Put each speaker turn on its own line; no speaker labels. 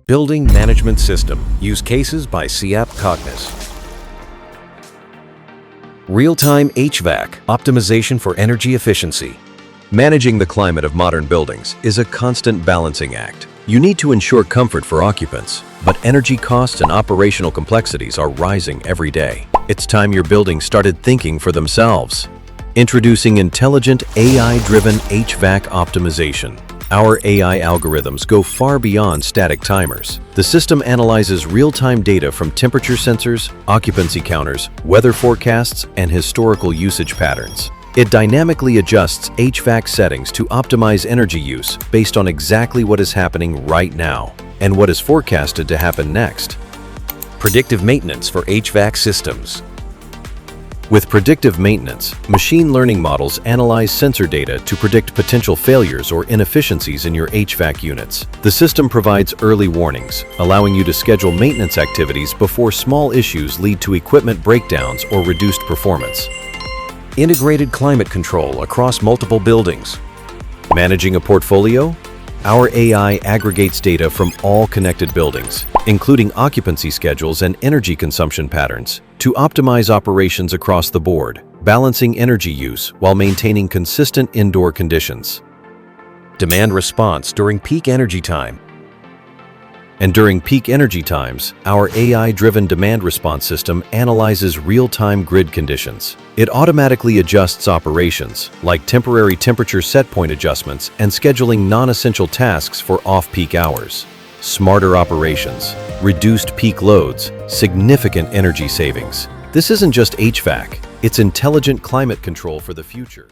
Building Management System. Use cases by Cognus. Real-time HVAC. Optimization for energy efficiency.
Managing the climate of modern buildings is a constant balancing act. You need to ensure comfort for occupants, but energy costs and operational complexities are rising every day. It's time your buildings started thinking for themselves. Introducing intelligent AI-driven HVAC optimization. Our AI algorithms go far beyond static timers. The system analyzes real-time data from temperature sensors, occupancy counters, weather forecasts, and historical usage patterns. It dynamically adjusts HVAC settings to optimize energy use based on exactly what is happening right now and what is forecasted to happen next.
Predictive maintenance for HVAC systems.
With predictive maintenance, machine learning models analyze sensor data to predict potential failures or inefficiencies in your HVAC units. The system provides early warnings, allowing you to schedule maintenance activities before small issues lead to equipment breakdowns or reduced performance.
Integrated climate control across multiple buildings.
Managing a portfolio? Our AI aggregates data from all connected buildings, including occupancy schedules and energy consumption patterns, to optimize operations across the board, balancing energy use while maintaining consistent indoor conditions.
Demand response during peak energy time.
And during peak energy times, our AI-driven demand response system analyzes real-time grid conditions. It automatically adjusts operations, like temporary temperature set point adjustments and scheduling non-essential tasks for off-peak hours. Smarter operations, reduced peak loads, significant energy savings. This isn't just HVAC, it's intelligent climate control for the future.